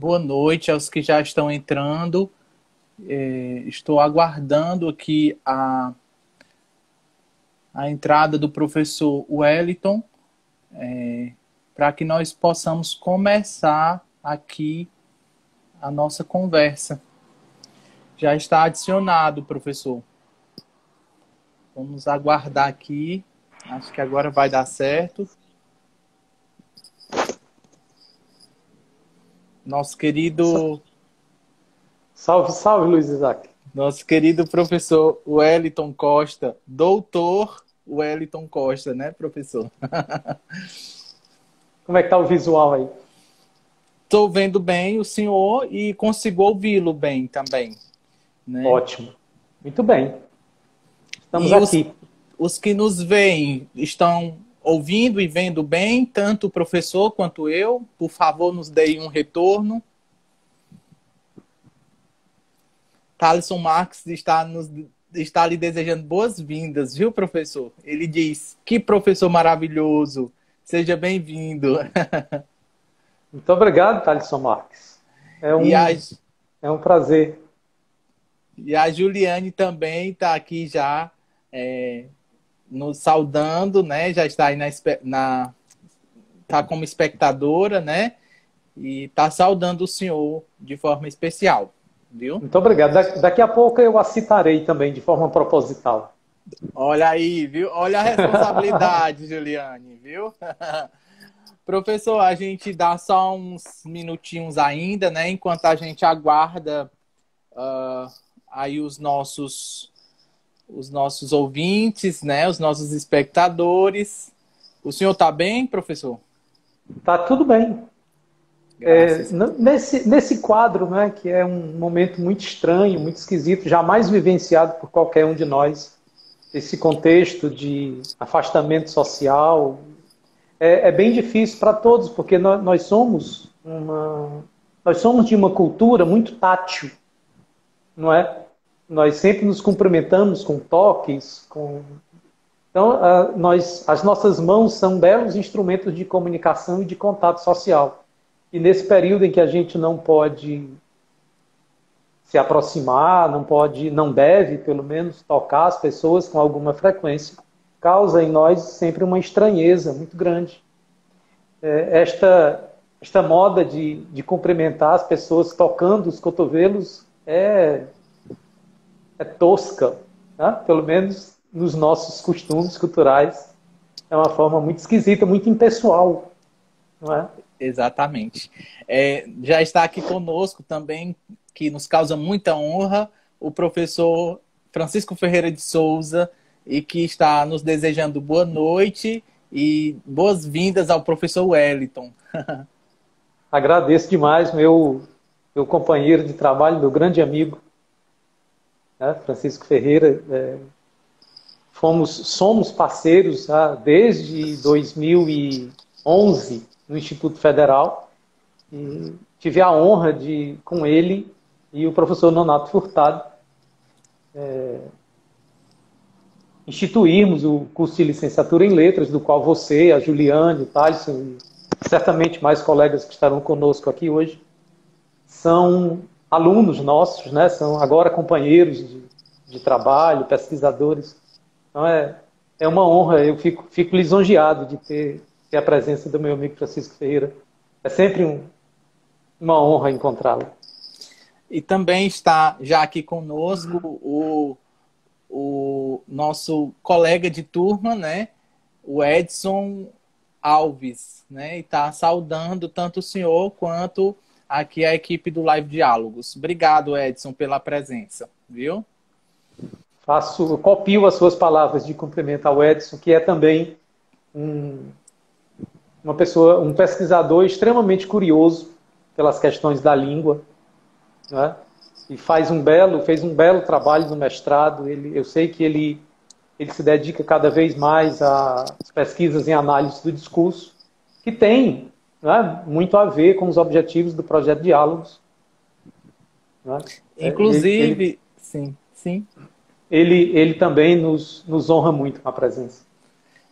Boa noite aos que já estão entrando. Estou aguardando aqui a entrada do professor Wellington, para que nós possamos começar aqui a nossa conversa. Já está adicionado, professor. Vamos aguardar aqui. Acho que agora vai dar certo. Nosso querido... Salve, salve, Luiz Isaac. Nosso querido professor Wellington Costa, doutor Wellington Costa, né, professor? Como é que tá o visual aí? Estou vendo bem o senhor e consigo ouvi-lo bem também, né? Ótimo. Muito bem. Estamos E aqui. os que nos veem estão ouvindo e vendo bem, tanto o professor quanto eu. Por favor, nos deem um retorno. Thaleson Marques está lhe desejando boas-vindas, viu, professor? Ele diz, que professor maravilhoso, seja bem-vindo. Muito obrigado, Thaleson Marques. É um prazer. E a Juliane também está aqui já nos saudando, né? Já está aí tá como espectadora, né? E está saudando o senhor de forma especial, viu? Muito obrigado. Daqui a pouco eu a citarei também de forma proposital. Olha aí, viu? Olha a responsabilidade, Juliane, viu? Professor, a gente dá só uns minutinhos ainda, né? Enquanto a gente aguarda aí os nossos ouvintes, né? Os nossos espectadores. O senhor está bem, professor? Tá tudo bem. Nesse quadro, né, que é um momento muito estranho, muito esquisito, jamais vivenciado por qualquer um de nós, esse contexto de afastamento social, é bem difícil para todos, porque nós somos de uma cultura muito tátil, não é? Nós sempre nos cumprimentamos com toques, Então, as nossas mãos são belos instrumentos de comunicação e de contato social. E nesse período em que a gente não pode se aproximar, não deve, pelo menos, tocar as pessoas com alguma frequência, causa em nós sempre uma estranheza muito grande. Esta moda de cumprimentar as pessoas tocando os cotovelos é tosca, né? Pelo menos nos nossos costumes culturais. É uma forma muito esquisita, muito impessoal, não é? Exatamente. Já está aqui conosco também, que nos causa muita honra, o professor Francisco Ferreira de Souza, e que está nos desejando boa noite e boas-vindas ao professor Wellington. Agradeço demais, meu companheiro de trabalho, meu grande amigo, né, Francisco Ferreira. Somos parceiros desde 2011 no Instituto Federal, e tive a honra de, com ele e o professor Nonato Furtado, instituirmos o curso de licenciatura em letras, do qual você, a Juliane, o Thaleson e certamente mais colegas que estarão conosco aqui hoje são alunos nossos, né? São agora companheiros de trabalho, pesquisadores. Então é uma honra, eu fico lisonjeado de ter a presença do meu amigo Francisco Ferreira. É sempre uma honra encontrá-lo. E também está já aqui conosco o nosso colega de turma, né? O Edson Alves, né? E está saudando tanto o senhor quanto aqui a equipe do Live Diálogos. Obrigado, Edson, pela presença, viu? Copio as suas palavras de cumprimento ao Edson, que é também um pesquisador extremamente curioso pelas questões da língua, né? E fez um belo trabalho no mestrado. Eu sei que ele se dedica cada vez mais às pesquisas em análise do discurso, que tem, né, muito a ver com os objetivos do projeto Diálogos. Né? Inclusive, sim. Ele também nos honra muito com a presença.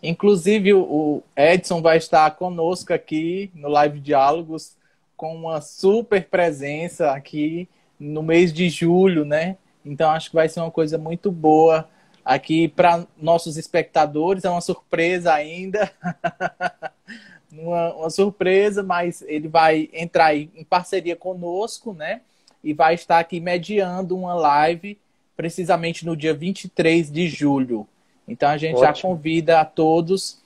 Inclusive, o Edson vai estar conosco aqui no Live Diálogos com uma super presença aqui no mês de julho, né? Então acho que vai ser uma coisa muito boa aqui para nossos espectadores. É uma surpresa ainda, uma surpresa, mas ele vai entrar aí em parceria conosco, né? E vai estar aqui mediando uma live precisamente no dia 23 de julho. Então a gente já convida a todos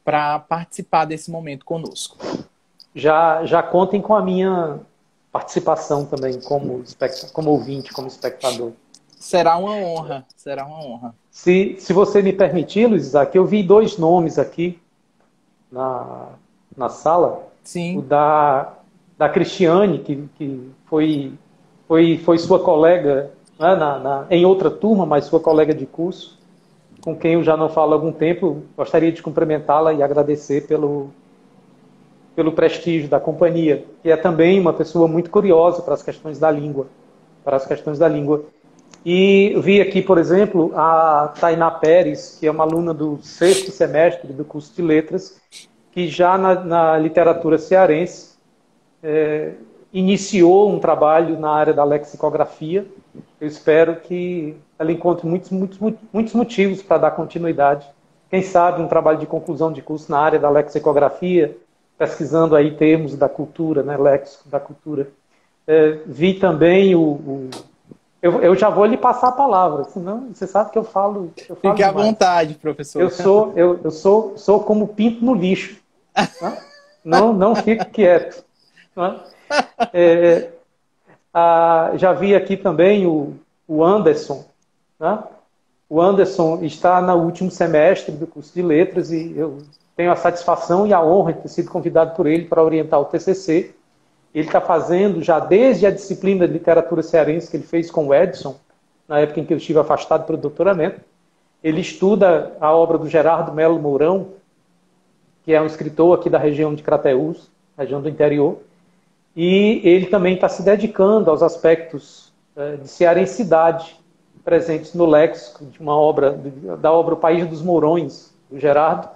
para participar desse momento conosco. Já contem com a minha participação também como ouvinte, como espectador. Será uma honra, será uma honra. Se você me permitir, Luiz Isaac, eu vi 2 nomes aqui na sala. Sim. O da Cristiane, que foi sua colega, né, em outra turma, mas sua colega de curso, com quem eu já não falo há algum tempo. Gostaria de cumprimentá-la e agradecer pelo prestígio da companhia, que é também uma pessoa muito curiosa para as questões da língua. E vi aqui, por exemplo, a Tainá Pérez, que é uma aluna do 6º semestre do curso de Letras, que já na literatura cearense iniciou um trabalho na área da lexicografia. Eu espero que ela encontre muitos motivos para dar continuidade. Quem sabe um trabalho de conclusão de curso na área da lexicografia, pesquisando aí termos da cultura, né, léxico da cultura. Vi também eu já vou lhe passar a palavra, senão você sabe que eu falo Fique à vontade, professor. Eu sou como pinto no lixo. Né? Não fico quieto. Né? Já vi aqui também o Anderson. Né? O Anderson está no último semestre do curso de Letras e eu tenho a satisfação e a honra de ter sido convidado por ele para orientar o TCC. Ele está fazendo já desde a disciplina de literatura cearense que ele fez com o Edson, na época em que eu estive afastado para o doutoramento. Ele estuda a obra do Gerardo Melo Mourão, que é um escritor aqui da região de Crateús, região do interior. E ele também está se dedicando aos aspectos de cearensidade presentes no léxico de da obra O País dos Mourões, do Gerardo.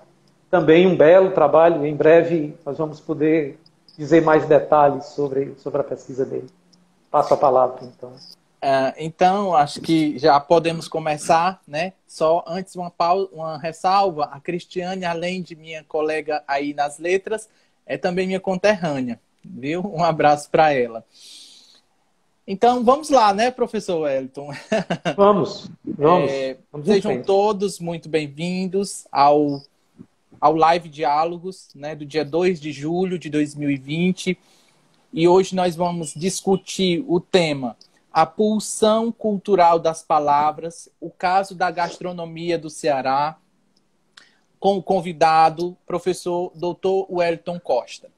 Também um belo trabalho. Em breve nós vamos poder dizer mais detalhes sobre a pesquisa dele. Passo a palavra, então. Então, acho que já podemos começar, né? Só antes uma ressalva. A Cristiane, além de minha colega aí nas letras, é também minha conterrânea, viu? Um abraço para ela. Então, vamos lá, né, professor Wellington? Vamos sejam todos muito bem-vindos ao Live Diálogos, né, do dia 2 de julho de 2020. E hoje nós vamos discutir o tema A Pulsão Cultural das Palavras, o caso da gastronomia do Ceará, com o convidado, professor Dr. Wellington Costa.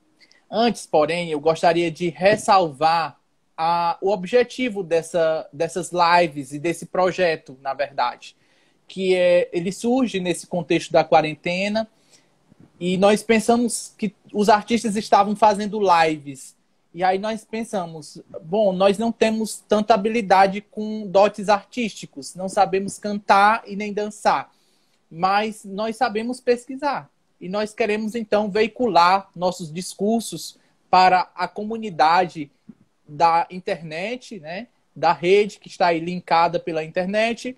Antes, porém, eu gostaria de ressalvar o objetivo dessas lives e desse projeto, na verdade, que ele surge nesse contexto da quarentena. E nós pensamos que os artistas estavam fazendo lives. E aí nós pensamos, bom, nós não temos tanta habilidade com dotes artísticos, não sabemos cantar e nem dançar, mas nós sabemos pesquisar. E nós queremos, então, veicular nossos discursos para a comunidade da internet, né, da rede que está aí linkada pela internet,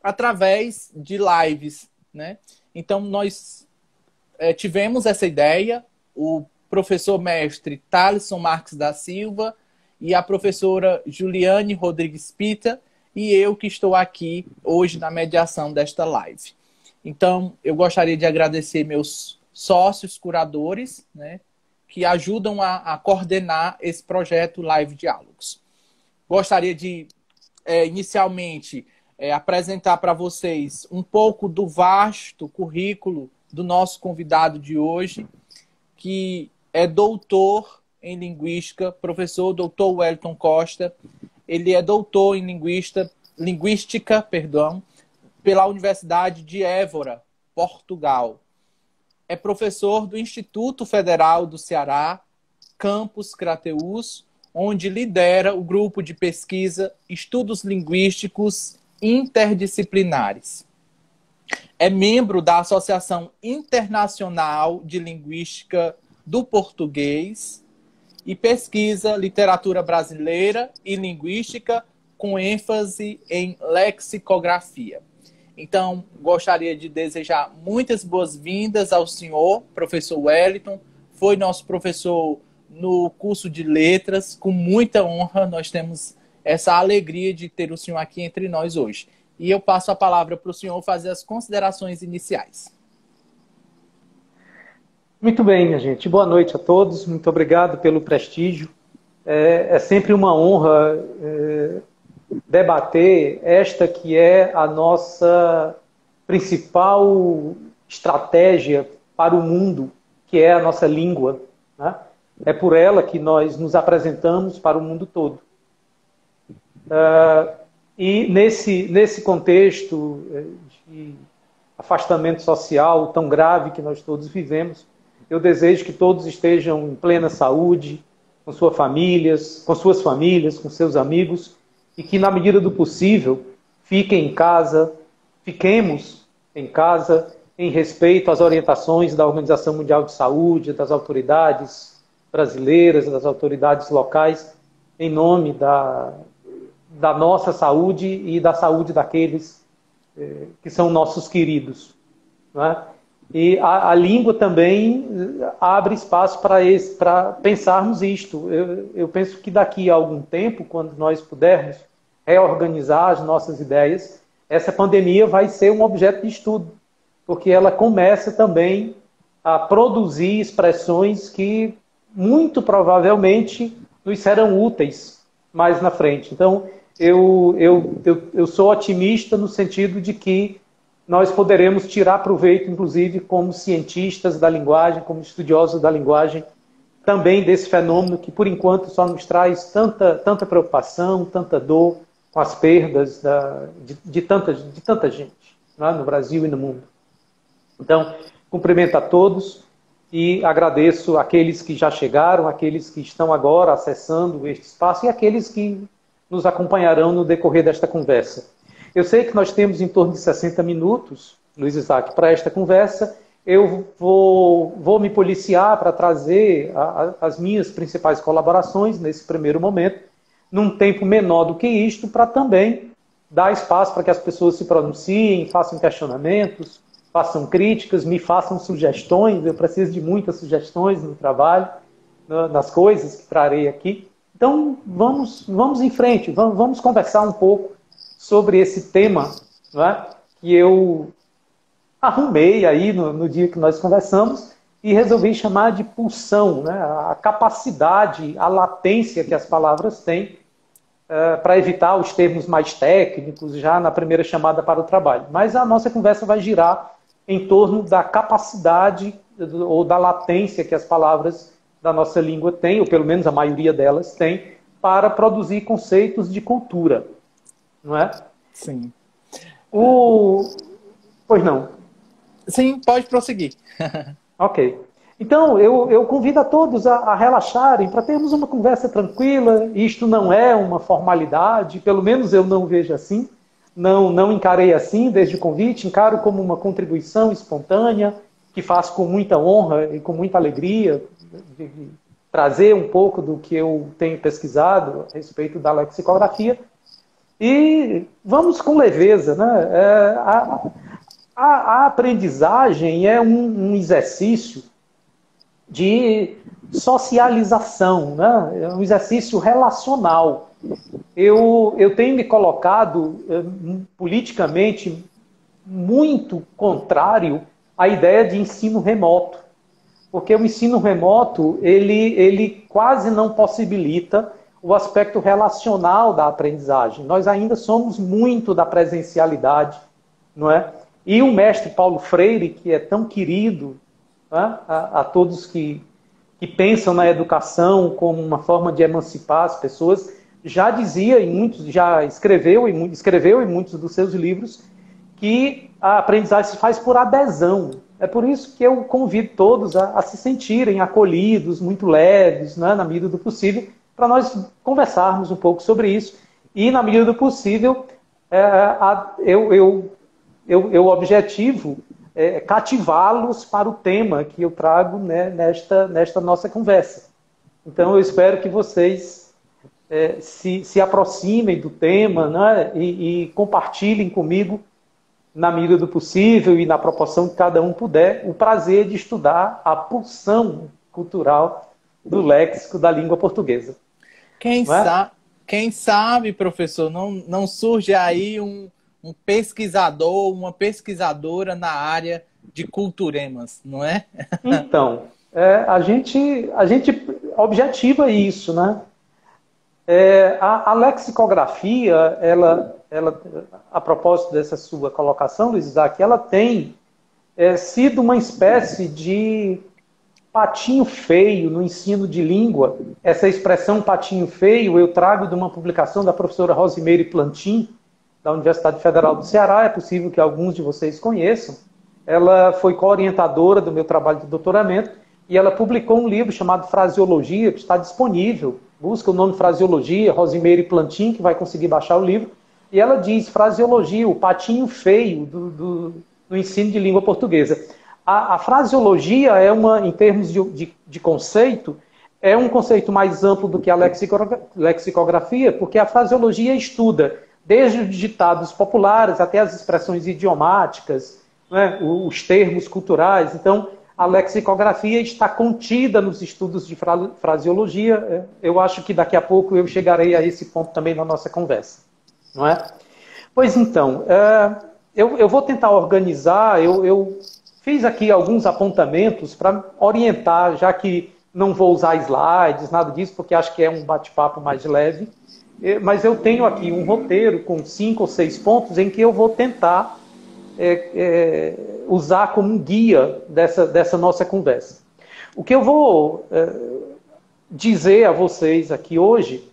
através de lives, né? Então, nós tivemos essa ideia, o professor mestre Thalisson Marques da Silva e a professora Juliane Rodrigues Pita e eu que estou aqui hoje na mediação desta live. Então, eu gostaria de agradecer meus sócios curadores, né, que ajudam a coordenar esse projeto Live Diálogos. Gostaria de, inicialmente, apresentar para vocês um pouco do vasto currículo do nosso convidado de hoje, que é doutor em linguística, professor Dr. Wellington Costa. Ele é doutor em linguística, pela Universidade de Évora, Portugal. É professor do Instituto Federal do Ceará, campus Crateús, onde lidera o grupo de pesquisa Estudos Linguísticos Interdisciplinares. É membro da Associação Internacional de Linguística do Português e pesquisa literatura brasileira e linguística com ênfase em lexicografia. Então, gostaria de desejar muitas boas-vindas ao senhor, professor Wellington. Foi nosso professor no curso de letras, com muita honra. Nós temos essa alegria de ter o senhor aqui entre nós hoje. E eu passo a palavra para o senhor fazer as considerações iniciais. Muito bem, minha gente. Boa noite a todos. Muito obrigado pelo prestígio. É sempre uma honra debater esta que é a nossa principal estratégia para o mundo, que é a nossa língua, né? É por ela que nós nos apresentamos para o mundo todo. E nesse contexto de afastamento social tão grave que nós todos vivemos, eu desejo que todos estejam em plena saúde, com suas famílias, com seus amigos, e que, na medida do possível, fiquemos em casa, em respeito às orientações da Organização Mundial de Saúde, das autoridades brasileiras, das autoridades locais, em nome da nossa saúde e da saúde daqueles que são nossos queridos, não é? E a língua também abre espaço para pensarmos isto. Eu penso que daqui a algum tempo, quando nós pudermos reorganizar as nossas ideias, essa pandemia vai ser um objeto de estudo, porque ela começa também a produzir expressões que muito provavelmente nos serão úteis mais na frente. Então, eu sou otimista no sentido de que nós poderemos tirar proveito, inclusive, como cientistas da linguagem, como estudiosos da linguagem, também desse fenômeno que, por enquanto, só nos traz tanta preocupação, tanta dor, com as perdas de tanta gente, né, no Brasil e no mundo. Então, cumprimento a todos e agradeço aqueles que já chegaram, aqueles que estão agora acessando este espaço e aqueles que nos acompanharão no decorrer desta conversa. Eu sei que nós temos em torno de 60 minutos, Luiz Isaac, para esta conversa. Eu vou me policiar para trazer as minhas principais colaborações nesse primeiro momento, num tempo menor do que isto, para também dar espaço para que as pessoas se pronunciem, façam questionamentos, façam críticas, me façam sugestões. Eu preciso de muitas sugestões no trabalho, nas coisas que trarei aqui. Então, vamos em frente, vamos conversar um pouco sobre esse tema, não é? Que eu arrumei aí no dia que nós conversamos e resolvi chamar de pulsão, né? A capacidade, a latência que as palavras têm para evitar os termos mais técnicos já na primeira chamada para o trabalho. Mas a nossa conversa vai girar em torno da capacidade ou da latência que as palavras da nossa língua têm, ou pelo menos a maioria delas tem, para produzir conceitos de cultura. Não é? Sim. Pois não? Sim, pode prosseguir. Ok. Então, eu convido a todos a relaxarem, para termos uma conversa tranquila. Isto não é uma formalidade, pelo menos eu não vejo assim. Não encarei assim desde o convite, encaro como uma contribuição espontânea, que faço com muita honra e com muita alegria, de trazer um pouco do que eu tenho pesquisado a respeito da lexicografia. E vamos com leveza, né? A aprendizagem é um exercício de socialização, né? É um exercício relacional. Eu tenho me colocado politicamente muito contrário à ideia de ensino remoto, porque o ensino remoto ele quase não possibilita o aspecto relacional da aprendizagem. Nós ainda somos muito da presencialidade, não é? E o mestre Paulo Freire, que é tão querido, né, a todos que pensam na educação como uma forma de emancipar as pessoas, já dizia já escreveu em muitos dos seus livros que a aprendizagem se faz por adesão. É por isso que eu convido todos a se sentirem acolhidos, muito leves, né, na medida do possível, para nós conversarmos um pouco sobre isso. E, na medida do possível, eu objetivo cativá-los para o tema que eu trago, né, nesta nossa conversa. Então, eu espero que vocês se aproximem do tema, né, e compartilhem comigo, na medida do possível e na proporção que cada um puder, o prazer de estudar a pulsão cultural do léxico da língua portuguesa. Quem sabe, professor, não surge aí um pesquisador, uma pesquisadora na área de culturemas, não é? Então, a gente objetiva isso, né? A lexicografia, ela, a propósito dessa sua colocação, Luiz Isaac, ela tem sido uma espécie de patinho feio no ensino de língua. Essa expressão patinho feio eu trago de uma publicação da professora Rosimeire Plantin, da Universidade Federal do Ceará, é possível que alguns de vocês conheçam. Ela foi co-orientadora do meu trabalho de doutoramento e ela publicou um livro chamado Fraseologia, que está disponível. Busca o nome Fraseologia, Rosimeire Plantin, que vai conseguir baixar o livro. E ela diz, fraseologia, o patinho feio do ensino de língua portuguesa. A fraseologia é em termos de conceito, é um conceito mais amplo do que a lexicografia, porque a fraseologia estuda desde os ditados populares até as expressões idiomáticas, né, os termos culturais. Então, a lexicografia está contida nos estudos de fraseologia. Eu acho que daqui a pouco eu chegarei a esse ponto também na nossa conversa. Não é? Pois então, eu vou tentar organizar, eu fiz aqui alguns apontamentos para orientar, já que não vou usar slides, nada disso, porque acho que é um bate-papo mais leve. Mas eu tenho aqui um roteiro com 5 ou 6 pontos em que eu vou tentar usar como um guia dessa nossa conversa. O que eu vou dizer a vocês aqui hoje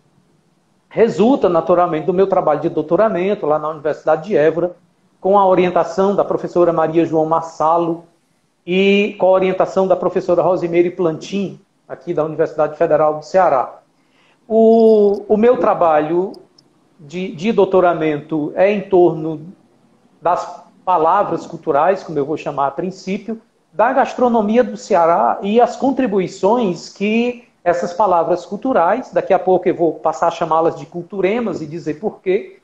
resulta naturalmente do meu trabalho de doutoramento lá na Universidade de Évora, com a orientação da professora Maria João Massalo e com a orientação da professora Rosimeire Plantin, aqui da Universidade Federal do Ceará. O meu trabalho de doutoramento é em torno das palavras culturais, como eu vou chamar a princípio, da gastronomia do Ceará e as contribuições que essas palavras culturais, daqui a pouco eu vou passar a chamá-las de culturemas e dizer por quê,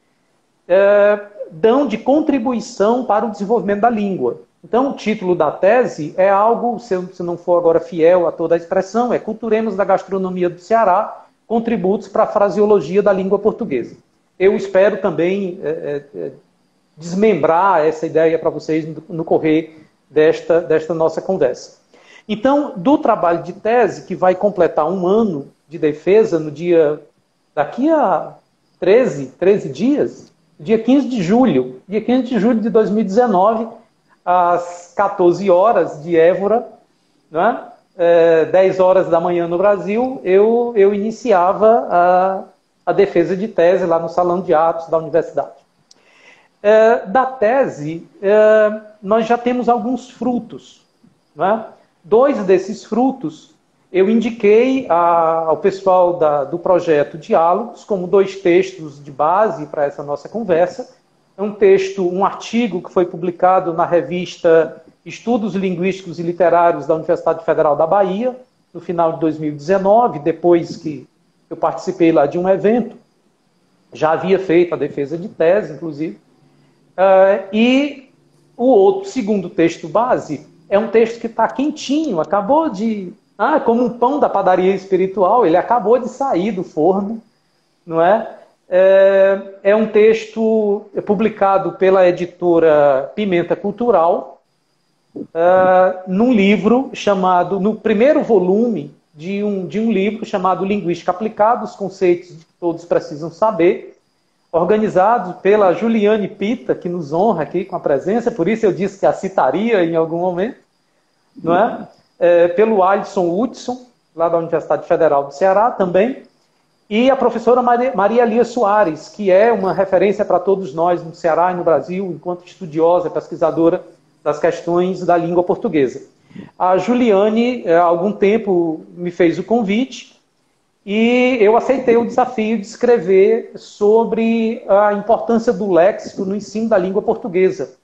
dão de contribuição para o desenvolvimento da língua. Então, o título da tese é algo, se não for agora fiel a toda a expressão, é Culturemas da Gastronomia do Ceará, contributos para a fraseologia da língua portuguesa. Eu espero também desmembrar essa ideia para vocês no correr desta nossa conversa. Então, do trabalho de tese, que vai completar 1 ano de defesa daqui a 13 dias, dia 15 de julho de 2019, às 14 horas de Évora, né? 10 horas da manhã no Brasil, eu iniciava a defesa de tese lá no Salão de Atos da Universidade. Da tese, nós já temos alguns frutos. Né? 2 desses frutos eu indiquei ao pessoal do projeto Diálogos como 2 textos de base para essa nossa conversa. É um artigo que foi publicado na revista Estudos Linguísticos e Literários da Universidade Federal da Bahia, no final de 2019, depois que eu participei lá de um evento. Já havia feito a defesa de tese, inclusive. E o segundo texto base é um texto que está quentinho, acabou de... como um pão da padaria espiritual, ele acabou de sair do forno, não é? É um texto publicado pela editora Pimenta Cultural, num livro chamado, no primeiro volume de um livro chamado Linguística Aplicada, os conceitos que todos precisam saber, organizado pela Juliane Pita, que nos honra aqui com a presença, por isso eu disse que a citaria em algum momento, não é? Pelo Alisson Hudson, lá da Universidade Federal do Ceará também, e a professora Maria Lia Soares, que é uma referência para todos nós no Ceará e no Brasil, enquanto estudiosa, pesquisadora das questões da língua portuguesa. A Juliane, há algum tempo, me fez o convite e eu aceitei o desafio de escrever sobre a importância do léxico no ensino da língua portuguesa.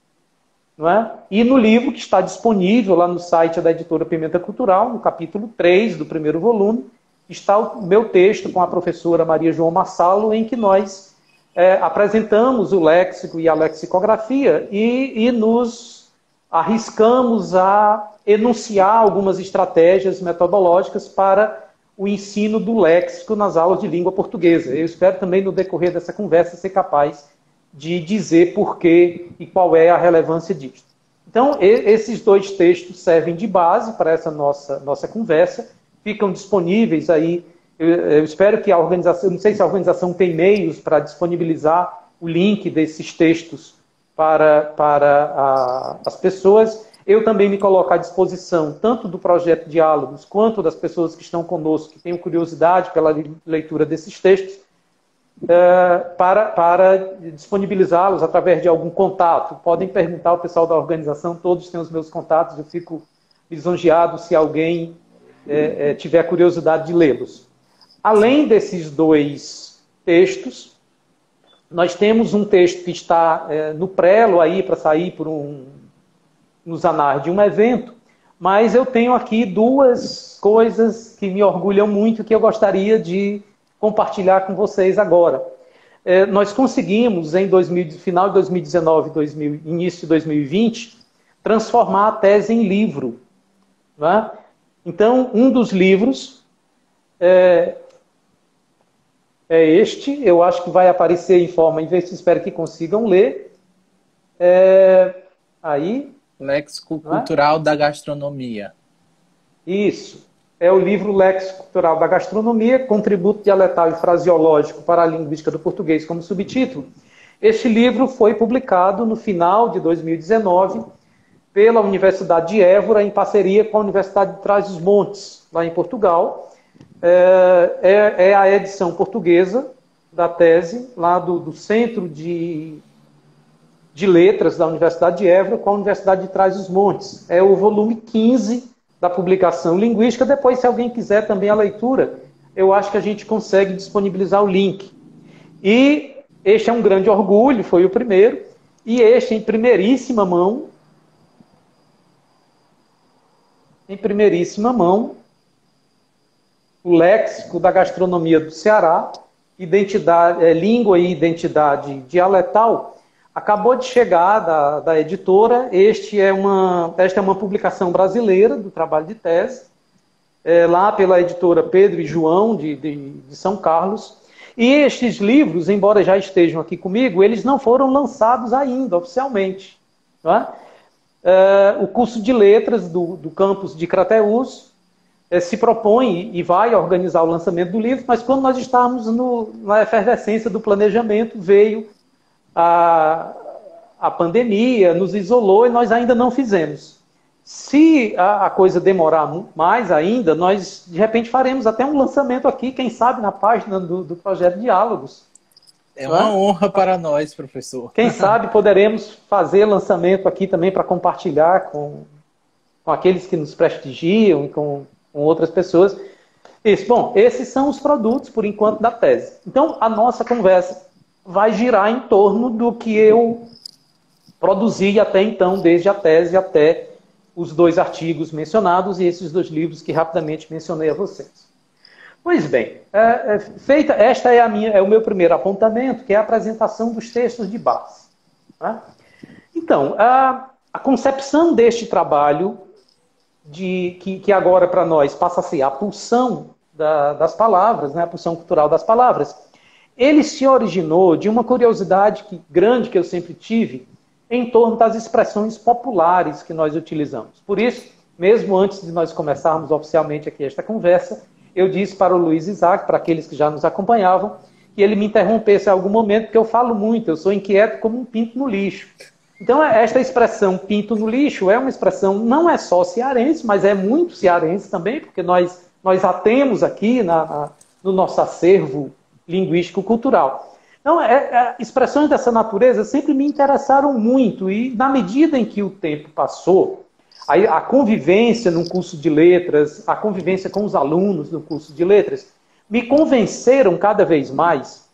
Não é? E no livro que está disponível lá no site da editora Pimenta Cultural, no capítulo 3 do primeiro volume, está o meu texto com a professora Maria João Massalo, em que nós apresentamos o léxico e a lexicografia e nos arriscamos a enunciar algumas estratégias metodológicas para o ensino do léxico nas aulas de língua portuguesa. Eu espero também, no decorrer dessa conversa, ser capaz de dizer por quê e qual é a relevância disso. Então, esses 2 textos servem de base para essa nossa conversa, ficam disponíveis aí. Eu espero que a organização, não sei se a organização tem meios para disponibilizar o link desses textos para as pessoas. Eu também me coloco à disposição, tanto do projeto Diálogos, quanto das pessoas que estão conosco, que tenham curiosidade pela leitura desses textos, para disponibilizá-los através de algum contato. Podem perguntar ao pessoal da organização, todos têm os meus contatos, eu fico lisonjeado se alguém tiver curiosidade de lê-los. Além desses 2 textos, nós temos um texto que está no prelo aí para sair nos anais de um evento, mas eu tenho aqui 2 coisas que me orgulham muito que eu gostaria de compartilhar com vocês agora. Nós conseguimos, final de 2019, início de 2020, transformar a tese em livro. Né? Então, um dos livros é este, eu acho que vai aparecer em forma, espero que consigam ler. Aí. Léxico Cultural da Gastronomia. Isso. É o livro Léxico Cultural da Gastronomia, Contributo Dialetal e Fraseológico para a Linguística do Português como subtítulo. Este livro foi publicado no final de 2019 pela Universidade de Évora, em parceria com a Universidade de Trás-os-Montes, lá em Portugal. É a edição portuguesa da tese, lá do Centro de Letras da Universidade de Évora com a Universidade de Trás-os-Montes. É o volume 15 da publicação linguística. Depois, se alguém quiser também a leitura, eu acho que a gente consegue disponibilizar o link. E este é um grande orgulho, foi o primeiro, e este em primeiríssima mão, o Léxico da Gastronomia do Ceará, Língua e Identidade Dialetal, acabou de chegar da editora. Esta é uma publicação brasileira do trabalho de tese, lá pela editora Pedro e João, de São Carlos. E estes livros, embora já estejam aqui comigo, eles não foram lançados ainda oficialmente. Não é? O curso de letras do campus de Crateús se propõe e vai organizar o lançamento do livro, mas quando nós estávamos na efervescência do planejamento, veio a pandemia, nos isolou e nós ainda não fizemos. Se a coisa demorar mais ainda, nós de repente faremos até um lançamento aqui, quem sabe na página do Projeto Diálogos. É uma honra para nós, professor. Quem sabe poderemos fazer lançamento aqui também para compartilhar com aqueles que nos prestigiam e com outras pessoas. Bom, esses são os produtos, por enquanto, da tese. Então, a nossa conversa vai girar em torno do que eu produzi até então, desde a tese até os 2 artigos mencionados e esses 2 livros que rapidamente mencionei a vocês. Pois bem, esta é o meu primeiro apontamento, que é a apresentação dos textos de base. Né? Então, a concepção deste trabalho, que agora para nós passa a ser a pulsão das palavras, né? A pulsão cultural das palavras, ele se originou de uma curiosidade grande que eu sempre tive em torno das expressões populares que nós utilizamos. Por isso, mesmo antes de nós começarmos oficialmente aqui esta conversa, eu disse para o Luiz Isaac, para aqueles que já nos acompanhavam, que ele me interrompesse em algum momento, porque eu falo muito, eu sou inquieto como um pinto no lixo. Então, esta expressão pinto no lixo é uma expressão, não é só cearense, mas é muito cearense também, porque nós a temos aqui no nosso acervo linguístico-cultural. Então, expressões dessa natureza sempre me interessaram muito, e na medida em que o tempo passou, a convivência num curso de letras, a convivência com os alunos no curso de letras, me convenceram cada vez mais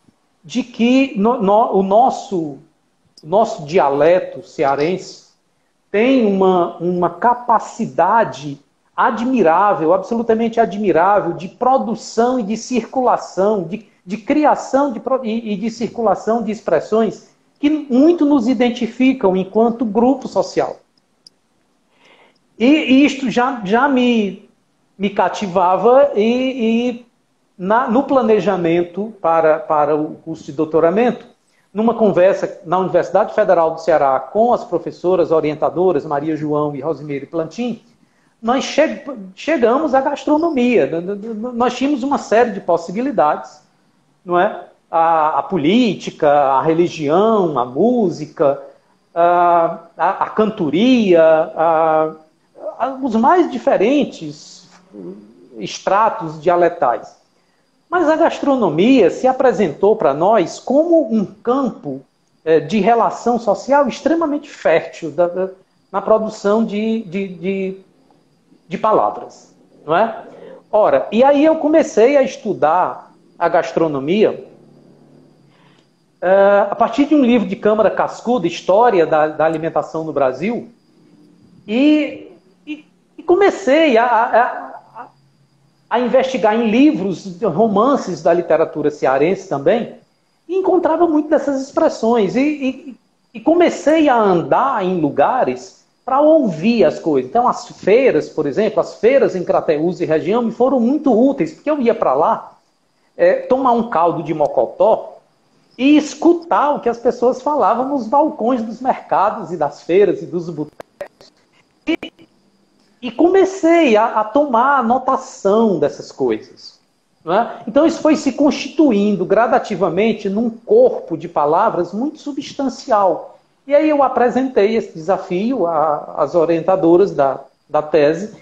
de que o nosso dialeto cearense tem uma capacidade admirável, absolutamente admirável, de produção e de circulação, de criação e de circulação de expressões que muito nos identificam enquanto grupo social. E isto já me cativava no planejamento para o curso de doutoramento, numa conversa na Universidade Federal do Ceará com as professoras orientadoras Maria João e Rosimeire Plantin, nós chegamos à gastronomia. Nós tínhamos uma série de possibilidades, não é? A política, a religião, a música, a cantoria, os mais diferentes estratos dialetais. Mas a gastronomia se apresentou para nós como um campo de relação social extremamente fértil na produção de palavras, não é? Ora, e aí eu comecei a estudar a gastronomia a partir de um livro de Câmara Cascuda, História da Alimentação no Brasil, e comecei a investigar em livros, romances da literatura cearense também, e encontrava muito dessas expressões, e comecei a andar em lugares para ouvir as coisas. Então, as feiras, por exemplo, as feiras em Crateús e região me foram muito úteis, porque eu ia para lá tomar um caldo de mocotó e escutar o que as pessoas falavam nos balcões dos mercados e das feiras e dos botecos. E comecei a tomar anotação dessas coisas. Não é? Então, isso foi se constituindo gradativamente num corpo de palavras muito substancial. E aí eu apresentei esse desafio às orientadoras da tese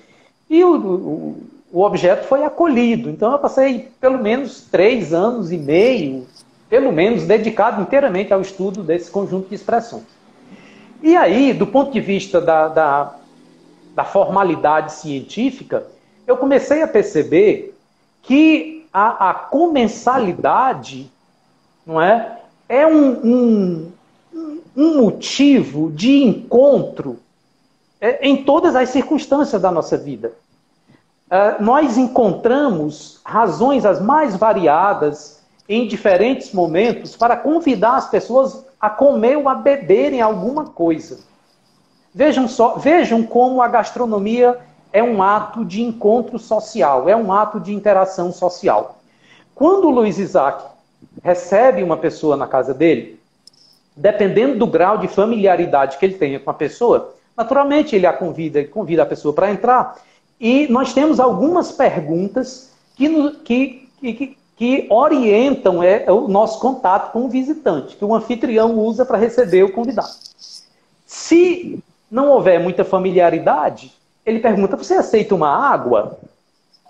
e o objeto foi acolhido. Então eu passei pelo menos 3 anos e meio, pelo menos, dedicado inteiramente ao estudo desse conjunto de expressões. E aí, do ponto de vista da formalidade científica, eu comecei a perceber que a comensalidade, não é um motivo de encontro em todas as circunstâncias da nossa vida. Nós encontramos razões as mais variadas em diferentes momentos para convidar as pessoas a comer ou a beberem alguma coisa. Vejam como a gastronomia é um ato de encontro social, é um ato de interação social. Quando o Luiz Isaac recebe uma pessoa na casa dele, dependendo do grau de familiaridade que ele tenha com a pessoa, naturalmente ele convida a pessoa para entrar, e nós temos algumas perguntas que orientam o nosso contato com o visitante, que o anfitrião usa para receber o convidado. Se não houver muita familiaridade, ele pergunta: você aceita uma água?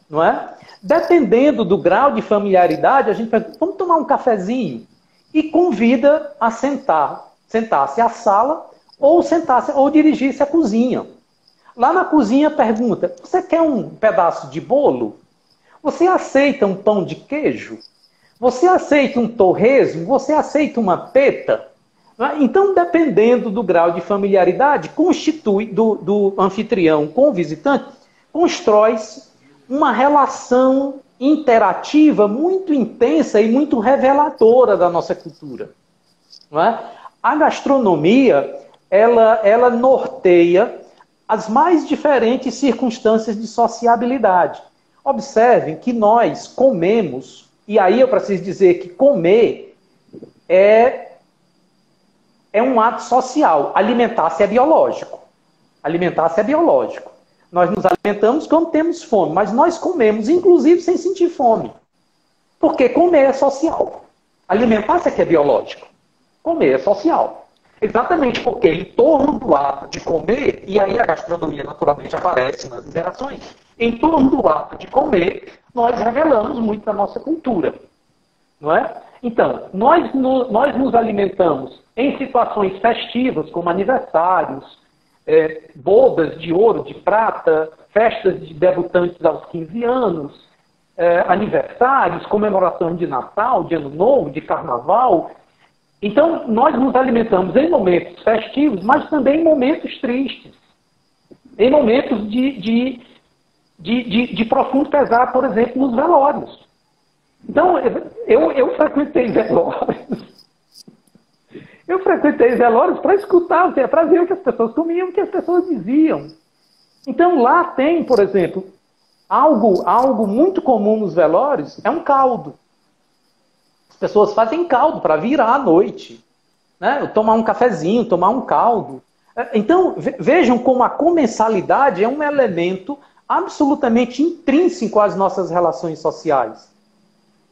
Não é? Dependendo do grau de familiaridade, a gente pergunta: vamos tomar um cafezinho? E convida a sentar-se à sala ou dirigir-se à cozinha. Lá na cozinha pergunta: você quer um pedaço de bolo? Você aceita um pão de queijo? Você aceita um torresmo? Você aceita uma peta? Então, dependendo do grau de familiaridade, constitui do anfitrião com o visitante, constrói-se uma relação interativa muito intensa e muito reveladora da nossa cultura. Não é? A gastronomia, ela norteia as mais diferentes circunstâncias de sociabilidade. Observem que nós comemos, e aí eu preciso dizer que comer é um ato social. Alimentar-se é biológico. Alimentar-se é biológico. Nós nos alimentamos quando temos fome, mas nós comemos, inclusive, sem sentir fome. Porque comer é social. Alimentar-se é que é biológico. Comer é social. Exatamente porque em torno do ato de comer, e aí a gastronomia naturalmente aparece nas interações, em torno do ato de comer, nós revelamos muito da nossa cultura. Não é? Então, nós nos alimentamos em situações festivas, como aniversários, bodas de ouro, de prata, festas de debutantes aos 15 anos, aniversários, comemorações de Natal, de Ano Novo, de Carnaval. Então, nós nos alimentamos em momentos festivos, mas também em momentos tristes, em momentos de de profundo pesar, por exemplo, nos velórios. Então, eu frequentei velórios. Eu frequentei velórios para escutar, para ver o que as pessoas comiam, o que as pessoas diziam. Então, lá tem, por exemplo, algo muito comum nos velórios, é um caldo. As pessoas fazem caldo para virar à noite. Né? Tomar um cafezinho, tomar um caldo. Então, vejam como a comensalidade é um elemento absolutamente intrínseco às nossas relações sociais.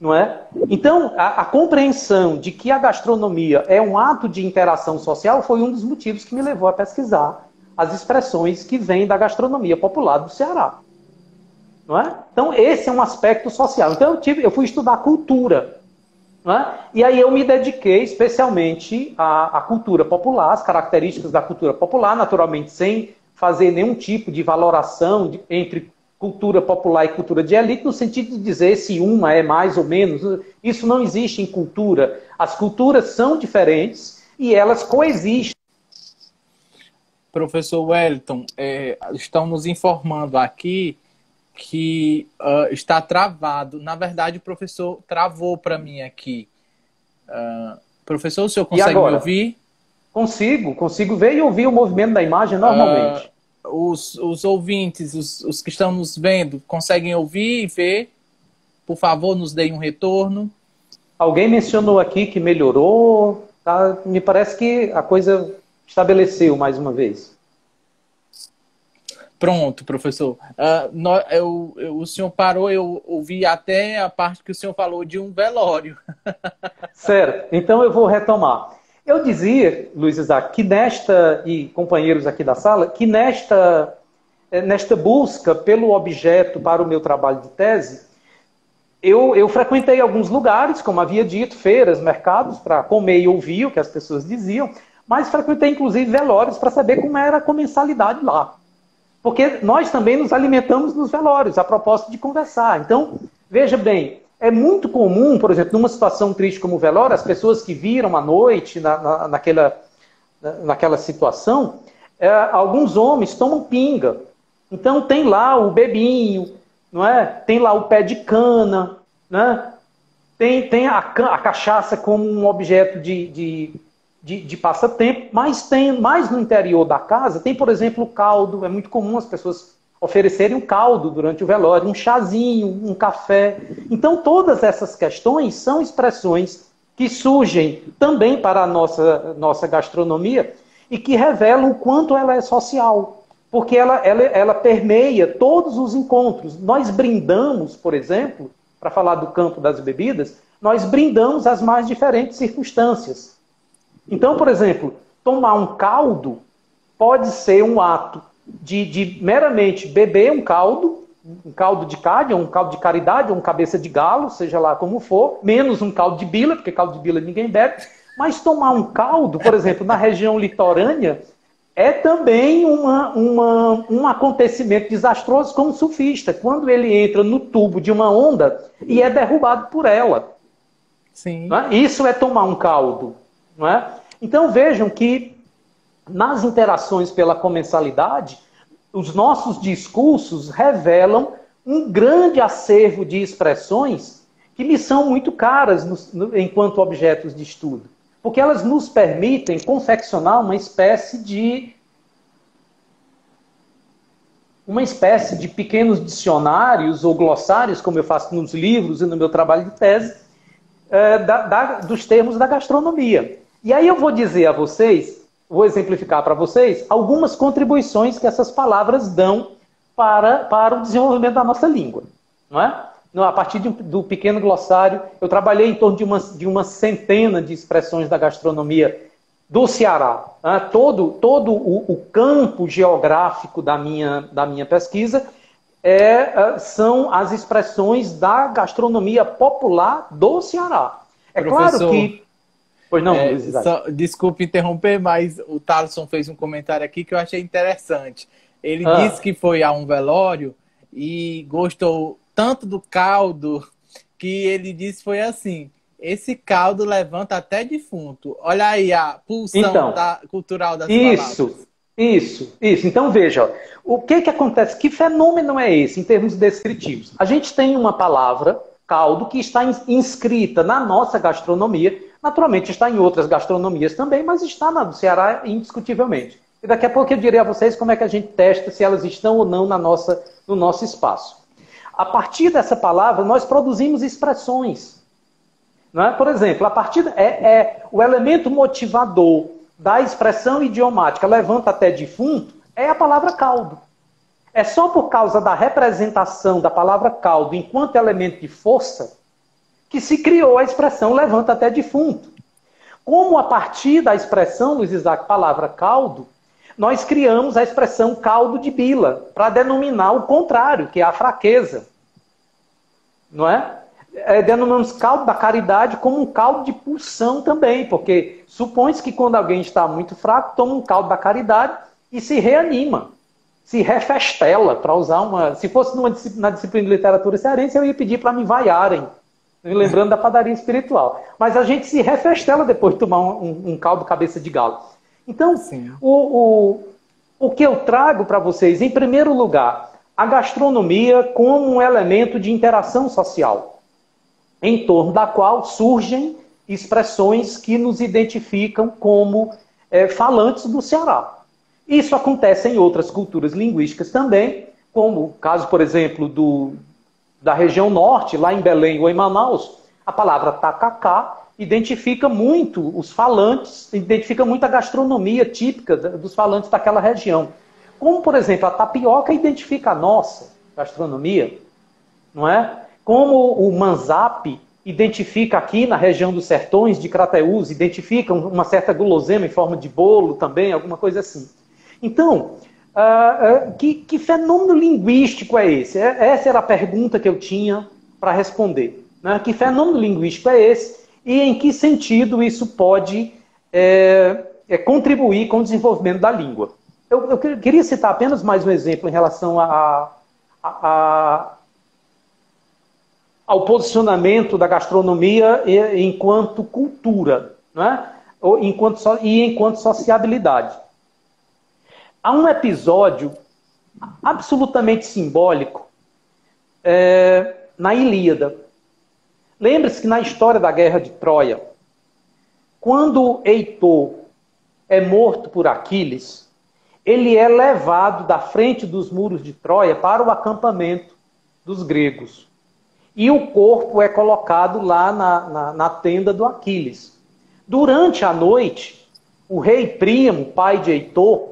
Não é? Então, a compreensão de que a gastronomia é um ato de interação social foi um dos motivos que me levou a pesquisar as expressões que vêm da gastronomia popular do Ceará. Não é? Então, esse é um aspecto social. Então, eu fui estudar cultura. Não é? E aí eu me dediquei especialmente à cultura popular, as características da cultura popular, naturalmente sem fazer nenhum tipo de valoração entre cultura popular e cultura de elite, no sentido de dizer se uma é mais ou menos. Isso não existe em cultura. As culturas são diferentes e elas coexistem. Professor Wellington, estão nos informando aqui que está travado. Na verdade, o professor travou para mim aqui. Professor, o senhor consegue me ouvir? Consigo ver e ouvir o movimento da imagem normalmente. Os ouvintes, os que estão nos vendo, conseguem ouvir e ver? Por favor, nos deem um retorno. Alguém mencionou aqui que melhorou. Tá? Me parece que a coisa estabeleceu mais uma vez. Pronto, professor. O senhor parou, eu ouvi até a parte que o senhor falou de um velório. Certo. Então eu vou retomar. Eu dizia, Luiz Isaac, que e companheiros aqui da sala, que nesta busca pelo objeto para o meu trabalho de tese, eu frequentei alguns lugares, como havia dito, feiras, mercados, para comer e ouvir o que as pessoas diziam, mas frequentei inclusive velórios para saber como era a comensalidade lá. Porque nós também nos alimentamos nos velórios, a propósito de conversar. Então, veja bem, é muito comum, por exemplo, numa situação triste como o velório, as pessoas que viram à noite naquela situação, alguns homens tomam pinga. Então tem lá o bebinho, não é? Tem lá o pé de cana, né? Tem a cachaça como um objeto de passatempo, mas tem mais no interior da casa, tem, por exemplo, o caldo. É muito comum as pessoas oferecerem um caldo durante o velório, um chazinho, um café. Então, todas essas questões são expressões que surgem também para a nossa gastronomia e que revelam o quanto ela é social, porque ela permeia todos os encontros. Nós brindamos, por exemplo, para falar do campo das bebidas, nós brindamos as mais diferentes circunstâncias. Então, por exemplo, tomar um caldo pode ser um ato de meramente beber um caldo de carne, ou um caldo de caridade, ou um cabeça de galo, seja lá como for, menos um caldo de bila, porque caldo de bila ninguém bebe, mas tomar um caldo, por exemplo, na região litorânea, é também um acontecimento desastroso como surfista, quando ele entra no tubo de uma onda e é derrubado por ela. Sim. Não é? Isso é tomar um caldo. Não é? Então vejam que nas interações pela comensalidade, os nossos discursos revelam um grande acervo de expressões que me são muito caras enquanto objetos de estudo. Porque elas nos permitem confeccionar uma espécie de pequenos dicionários ou glossários, como eu faço nos livros e no meu trabalho de tese, dos termos da gastronomia. E aí eu vou dizer a vocês, vou exemplificar para vocês, algumas contribuições que essas palavras dão para o desenvolvimento da nossa língua. Não é? A partir do pequeno glossário, eu trabalhei em torno de uma centena de expressões da gastronomia do Ceará. Né? Todo o campo geográfico da minha pesquisa são as expressões da gastronomia popular do Ceará. É Professor, claro que... Pois não, desculpe interromper, mas o Thaleson fez um comentário aqui que eu achei interessante. Ele disse que foi a um velório e gostou tanto do caldo que ele disse foi assim: esse caldo levanta até defunto. Olha aí a pulsão cultural das palavras. Isso, isso. Então veja, o que que acontece? Que fenômeno é esse em termos descritivos? A gente tem uma palavra, caldo, que está inscrita na nossa gastronomia, naturalmente está em outras gastronomias também, mas está na do Ceará indiscutivelmente. E daqui a pouco eu direi a vocês como é que a gente testa se elas estão ou não no nosso espaço. A partir dessa palavra, nós produzimos expressões. Não é? Por exemplo, a partir o elemento motivador da expressão idiomática levanta até defunto é a palavra caldo. É só por causa da representação da palavra caldo enquanto elemento de força que se criou a expressão levanta até defunto. Como a partir da expressão, Luiz Isaac, palavra caldo, nós criamos a expressão caldo de bila, para denominar o contrário, que é a fraqueza. Não é? Denominamos caldo da caridade como um caldo de pulsão também, porque supõe-se que quando alguém está muito fraco, toma um caldo da caridade e se reanima, se refestela, para usar uma... Se fosse na disciplina de literatura cearense, eu ia pedir para me vaiarem, me lembrando da padaria espiritual. Mas a gente se refestela depois de tomar um caldo cabeça de galo. Então, o que eu trago para vocês, em primeiro lugar, a gastronomia como um elemento de interação social, em torno da qual surgem expressões que nos identificam como falantes do Ceará. Isso acontece em outras culturas linguísticas também, como o caso, por exemplo, da região norte, lá em Belém ou em Manaus, a palavra tacacá identifica muito os falantes, identifica muito a gastronomia típica dos falantes daquela região. Como, por exemplo, a tapioca identifica a nossa gastronomia, não é? Como o manzapi identifica aqui na região dos sertões de Crateús, identifica uma certa guloseima em forma de bolo também, alguma coisa assim. Então, que fenômeno linguístico é esse? Essa era a pergunta que eu tinha para responder. Né? Que fenômeno linguístico é esse e em que sentido isso pode contribuir com o desenvolvimento da língua? Eu queria citar apenas mais um exemplo em relação ao posicionamento da gastronomia enquanto cultura, não é? enquanto sociabilidade. Há um episódio absolutamente simbólico na Ilíada. Lembre-se que na história da Guerra de Troia, quando Heitor é morto por Aquiles, ele é levado da frente dos muros de Troia para o acampamento dos gregos. E o corpo é colocado lá na tenda do Aquiles. Durante a noite, o rei Príamo, pai de Heitor,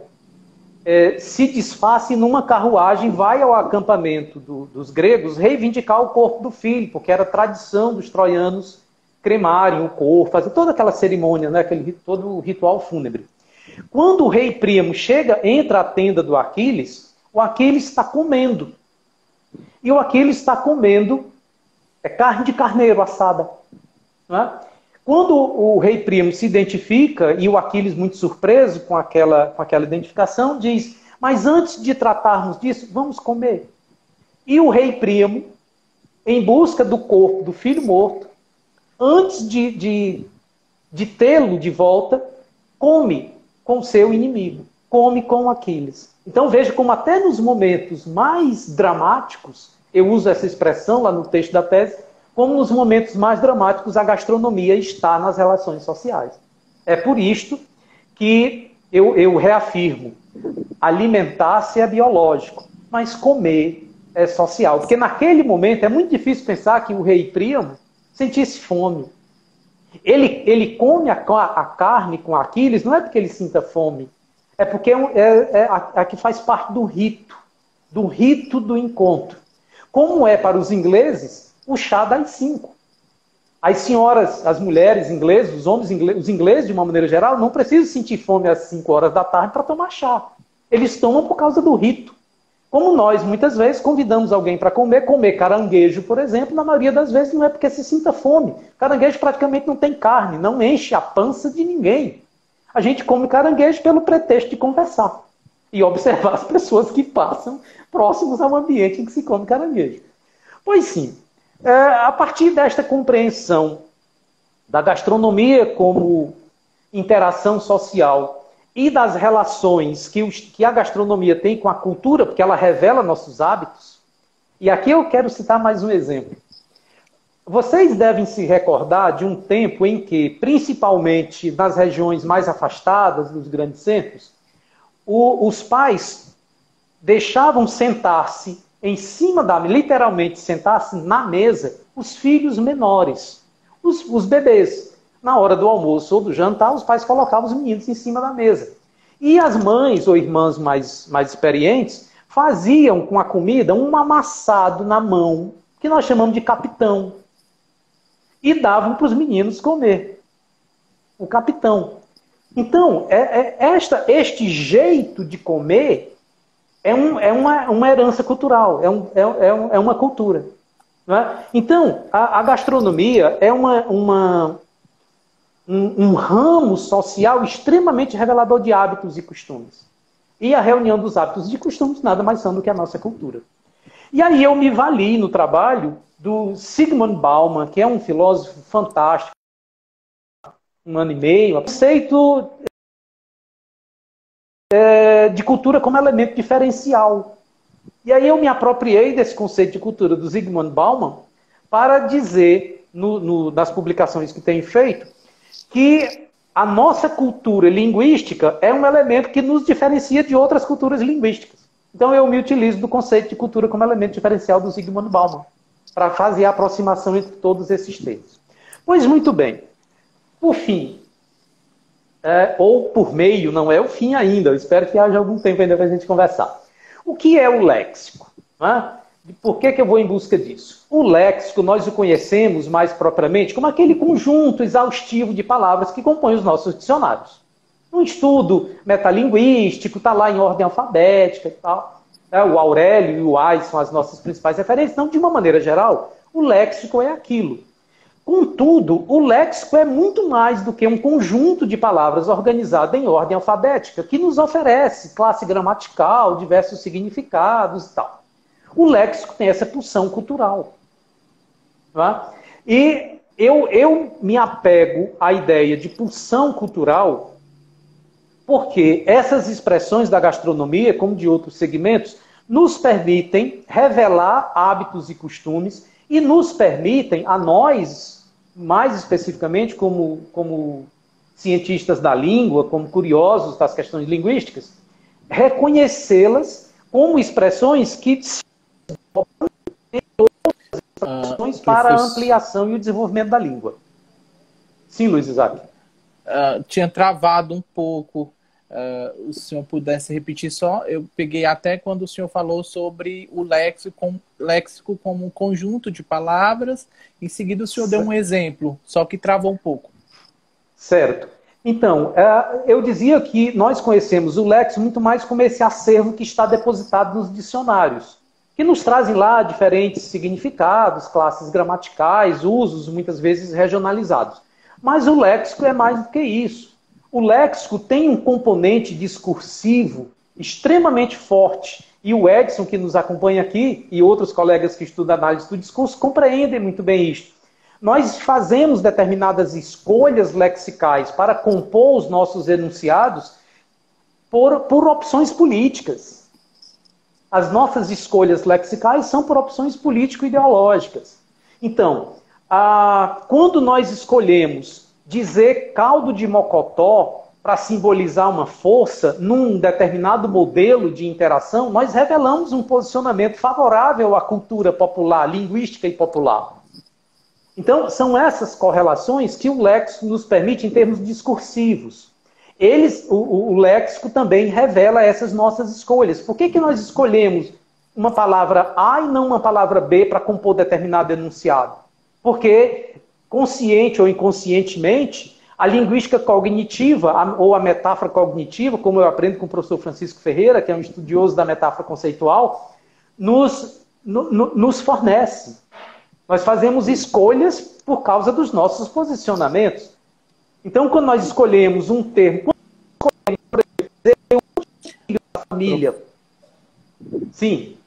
se desfaz e numa carruagem vai ao acampamento dos gregos reivindicar o corpo do filho, porque era tradição dos troianos cremarem o corpo, fazer toda aquela cerimônia, né, todo o ritual fúnebre. Quando o rei Príamo entra à tenda do Aquiles, o Aquiles está comendo. E o Aquiles está comendo carne de carneiro assada. Né? Quando o rei Príamo se identifica, e o Aquiles, muito surpreso com aquela identificação, diz: mas antes de tratarmos disso, vamos comer. E o rei Príamo, em busca do corpo do filho morto, antes de tê-lo de volta, come com seu inimigo, come com Aquiles. Então veja como até nos momentos mais dramáticos, eu uso essa expressão lá no texto da tese, como nos momentos mais dramáticos a gastronomia está nas relações sociais. É por isto que eu reafirmo, alimentar-se é biológico, mas comer é social. Porque naquele momento é muito difícil pensar que o rei Príamo sentisse fome. Ele come a carne com Aquiles, não é porque ele sinta fome, é porque a que faz parte do rito do encontro. Como é para os ingleses, o chá das 5. As senhoras, as mulheres inglesas, os homens ingleses, os ingleses de uma maneira geral, não precisam sentir fome às 5 horas da tarde para tomar chá. Eles tomam por causa do rito. Como nós, muitas vezes, convidamos alguém para comer caranguejo, por exemplo, na maioria das vezes não é porque se sinta fome. Caranguejo praticamente não tem carne, não enche a pança de ninguém. A gente come caranguejo pelo pretexto de conversar e observar as pessoas que passam próximos ao ambiente em que se come caranguejo. Pois sim, a partir desta compreensão da gastronomia como interação social e das relações que a gastronomia tem com a cultura, porque ela revela nossos hábitos. E aqui eu quero citar mais um exemplo. Vocês devem se recordar de um tempo em que, principalmente nas regiões mais afastadas dos grandes centros, os pais deixavam sentar-se em cima literalmente sentar-se na mesa, os filhos menores, os bebês. Na hora do almoço ou do jantar, os pais colocavam os meninos em cima da mesa. E as mães ou irmãs mais experientes faziam com a comida um amassado na mão, que nós chamamos de capitão, e davam para os meninos comer. O capitão. Então, este jeito de comer é uma herança cultural, é uma cultura. Não é? Então, a gastronomia é um ramo social extremamente revelador de hábitos e costumes. E a reunião dos hábitos e costumes nada mais são do que a nossa cultura. E aí eu me vali no trabalho do Zygmunt Bauman, que é um filósofo fantástico, 1 ano e meio, conceito de cultura como elemento diferencial. E aí eu me apropriei desse conceito de cultura do Zygmunt Bauman para dizer, nas publicações que tenho feito, que a nossa cultura linguística é um elemento que nos diferencia de outras culturas linguísticas. Então eu me utilizo do conceito de cultura como elemento diferencial do Zygmunt Bauman, para fazer a aproximação entre todos esses termos. Pois muito bem. Por fim, ou por meio, não é o fim ainda, eu espero que haja algum tempo ainda para a gente conversar. O que é o léxico? Por que eu vou em busca disso? O léxico, nós o conhecemos mais propriamente como aquele conjunto exaustivo de palavras que compõem os nossos dicionários. Um estudo metalinguístico, está lá em ordem alfabética e tal. O Aurélio e o Ais são as nossas principais referências. Então, de uma maneira geral, o léxico é aquilo. Contudo, o léxico é muito mais do que um conjunto de palavras organizado em ordem alfabética, que nos oferece classe gramatical, diversos significados e tal. O léxico tem essa pulsão cultural. Não é? E eu me apego à ideia de pulsão cultural porque essas expressões da gastronomia, como de outros segmentos, nos permitem revelar hábitos e costumes e nos permitem, a nós, mais especificamente como cientistas da língua, como curiosos das questões linguísticas, reconhecê-las como expressões que para a ampliação e o desenvolvimento da língua. Sim, Luiz Isaac. Tinha travado um pouco. O senhor pudesse repetir só? Eu peguei até quando o senhor falou sobre o léxico como um conjunto de palavras. Em seguida o senhor deu um exemplo, só que travou um pouco. Certo. Então, eu dizia que nós conhecemos o léxico muito mais como esse acervo que está depositado nos dicionários, que nos trazem lá diferentes significados, classes gramaticais, usos muitas vezes regionalizados. Mas o léxico é mais do que isso. O léxico tem um componente discursivo extremamente forte. E o Edson, que nos acompanha aqui, e outros colegas que estudam análise do discurso, compreendem muito bem isto. Nós fazemos determinadas escolhas lexicais para compor os nossos enunciados por opções políticas. As nossas escolhas lexicais são por opções político-ideológicas. Então, quando nós escolhemos dizer caldo de mocotó para simbolizar uma força num determinado modelo de interação, nós revelamos um posicionamento favorável à cultura popular, linguística e popular. Então, são essas correlações que o léxico nos permite em termos discursivos. O léxico também revela essas nossas escolhas. Por que nós escolhemos uma palavra A e não uma palavra B para compor determinado enunciado? Porque, consciente ou inconscientemente, a linguística cognitiva, ou a metáfora cognitiva, como eu aprendo com o professor Francisco Ferreira, que é um estudioso da metáfora conceitual, nos fornece. Nós fazemos escolhas por causa dos nossos posicionamentos. Então, quando nós escolhemos um termo, por exemplo, filho da família. Sim.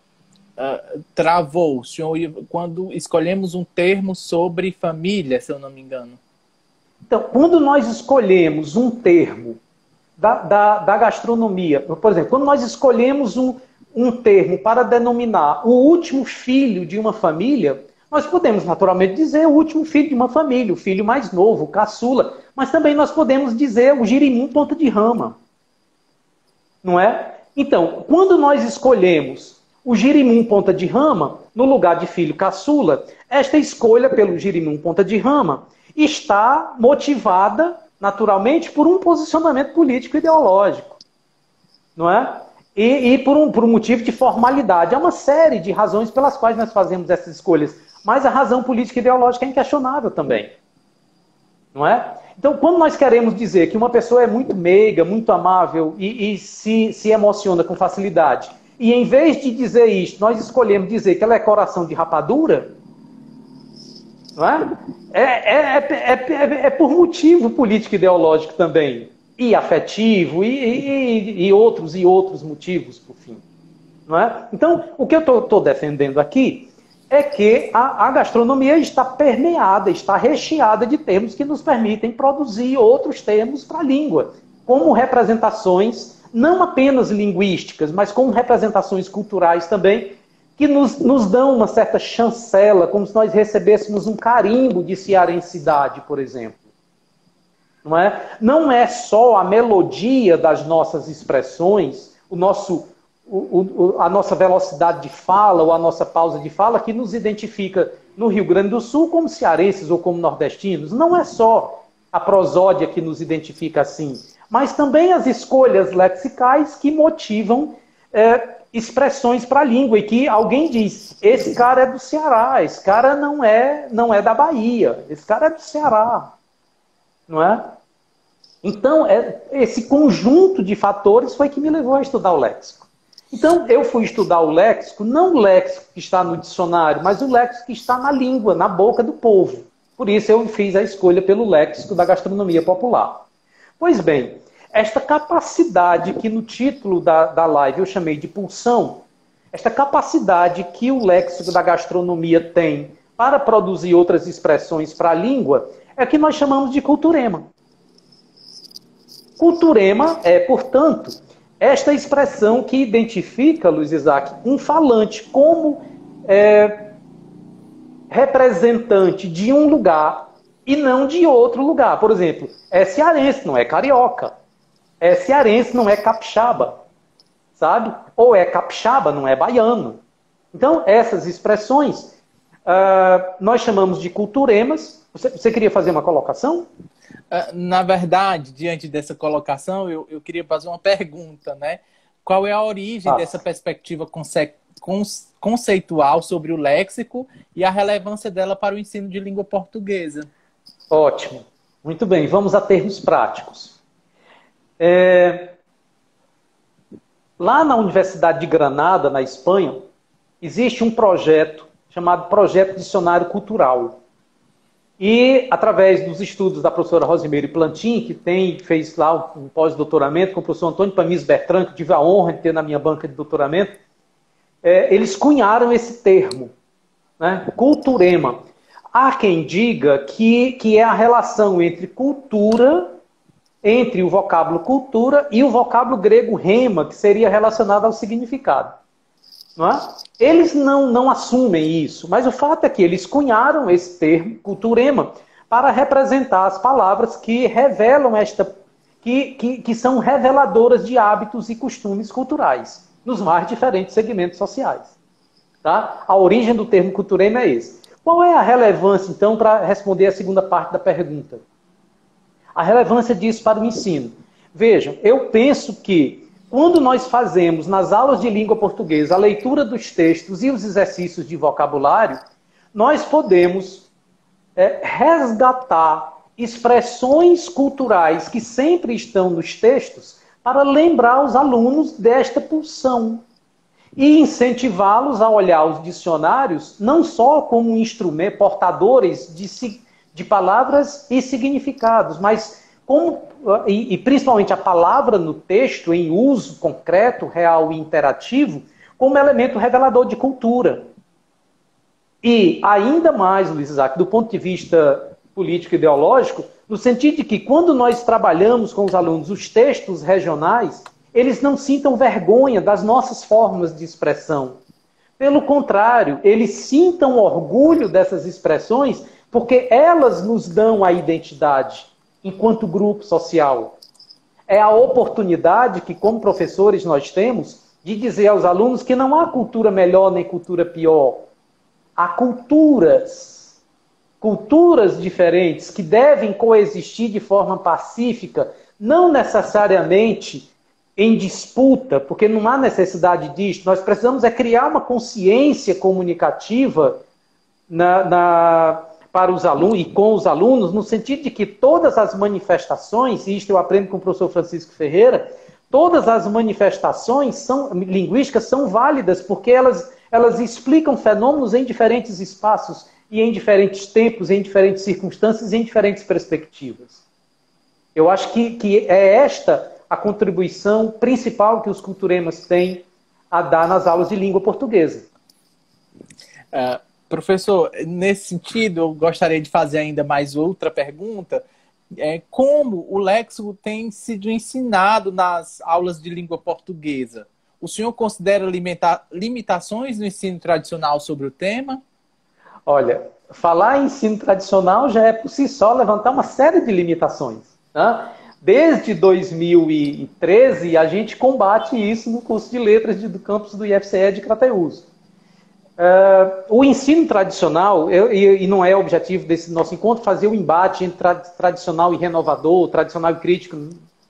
Travou, senhor, quando escolhemos um termo sobre família, se eu não me engano. Então, quando nós escolhemos um termo da gastronomia. Por exemplo, quando nós escolhemos um termo para denominar o último filho de uma família, nós podemos naturalmente dizer o último filho de uma família, o filho mais novo, o caçula, mas também nós podemos dizer o girimum ponta de rama. Não é? Então, quando nós escolhemos o girimum ponta de rama, no lugar de filho caçula, esta escolha pelo girimum ponta de rama está motivada, naturalmente, por um posicionamento político e ideológico. Não é? E por um motivo de formalidade. Há uma série de razões pelas quais nós fazemos essas escolhas, mas a razão política e ideológica é inquestionável também. Não é? Então, quando nós queremos dizer que uma pessoa é muito meiga, muito amável e se emociona com facilidade, e em vez de dizer isto, nós escolhemos dizer que ela é coração de rapadura, não é? É por motivo político e ideológico também, e afetivo, e outros motivos, por fim. Não é? Então, o que eu estou defendendo aqui é que a gastronomia está permeada, está recheada de termos que nos permitem produzir outros termos para a língua, como representações, não apenas linguísticas, mas como representações culturais também, que nos dão uma certa chancela, como se nós recebêssemos um carimbo de cearensidade, por exemplo. Não é só a melodia das nossas expressões, a nossa velocidade de fala ou a nossa pausa de fala que nos identifica no Rio Grande do Sul como cearenses ou como nordestinos. Não é só a prosódia que nos identifica assim, mas também as escolhas lexicais que motivam expressões para a língua e que alguém diz, esse cara é do Ceará, esse cara não é da Bahia, esse cara é do Ceará. Não é? Então, esse conjunto de fatores foi que me levou a estudar o léxico. Então, eu fui estudar o léxico, não o léxico que está no dicionário, mas o léxico que está na língua, na boca do povo. Por isso, eu fiz a escolha pelo léxico da gastronomia popular. Pois bem, esta capacidade que no título da live eu chamei de pulsão, esta capacidade que o léxico da gastronomia tem para produzir outras expressões para a língua, é que nós chamamos de culturema. Culturema é, portanto, esta expressão que identifica, Luiz Isaac, um falante como representante de um lugar e não de outro lugar. Por exemplo, é cearense, não é carioca. É cearense, não é capixaba. Sabe? Ou é capixaba, não é baiano. Então, essas expressões nós chamamos de culturemas. Você queria fazer uma colocação? Na verdade, diante dessa colocação, eu queria fazer uma pergunta, né? Qual é a origem dessa perspectiva conceitual sobre o léxico e a relevância dela para o ensino de língua portuguesa? Ótimo. Muito bem, vamos a termos práticos. Lá na Universidade de Granada, na Espanha, existe um projeto chamado Projeto Dicionário Cultural. E, através dos estudos da professora Rosimeire Plantin, que fez lá um pós-doutoramento com o professor Antônio Pamis Bertrand, que tive a honra de ter na minha banca de doutoramento, eles cunharam esse termo, né? Culturema. Há quem diga que é a relação entre cultura, entre o vocábulo cultura e o vocábulo grego rema, que seria relacionado ao significado. Não é? Eles não assumem isso, mas o fato é que eles cunharam esse termo, culturema, para representar as palavras que revelam que são reveladoras de hábitos e costumes culturais, nos mais diferentes segmentos sociais. Tá? A origem do termo culturema é esse. Qual é a relevância, então, para responder a segunda parte da pergunta? A relevância disso para o ensino. Vejam, eu penso que quando nós fazemos nas aulas de língua portuguesa a leitura dos textos e os exercícios de vocabulário, nós podemos resgatar expressões culturais que sempre estão nos textos para lembrar os alunos desta pulsão e incentivá-los a olhar os dicionários não só como instrumento, portadores de palavras e significados, mas e principalmente a palavra no texto, em uso concreto, real e interativo, como elemento revelador de cultura. E ainda mais, Luiz Isaac, do ponto de vista político e ideológico, No sentido de que, quando nós trabalhamos com os alunos os textos regionais, eles não sintam vergonha das nossas formas de expressão. Pelo contrário, eles sintam orgulho dessas expressões, porque elas nos dão a identidade enquanto grupo social. É a oportunidade que, como professores, nós temos de dizer aos alunos que não há cultura melhor nem cultura pior. Há culturas diferentes que devem coexistir de forma pacífica, não necessariamente em disputa, porque não há necessidade disso. Nós precisamos criar uma consciência comunicativa para os alunos e com os alunos, no sentido de que todas as manifestações, e isto eu aprendo com o professor Francisco Ferreira, todas as manifestações linguísticas são válidas, porque elas explicam fenômenos em diferentes espaços, e em diferentes tempos, em diferentes circunstâncias, em diferentes perspectivas. Eu acho que é esta a contribuição principal que os culturemas têm a dar nas aulas de língua portuguesa. Professor, nesse sentido, eu gostaria de fazer ainda mais outra pergunta. Como o léxico tem sido ensinado nas aulas de língua portuguesa? O senhor considera limitações no ensino tradicional sobre o tema? Olha, falar em ensino tradicional já é por si só levantar uma série de limitações. Né? Desde 2013, a gente combate isso no curso de letras do campus do IFCE de Crateús. O ensino tradicional, e não é objetivo desse nosso encontro, fazer o embate entre tradicional e renovador, tradicional e crítico.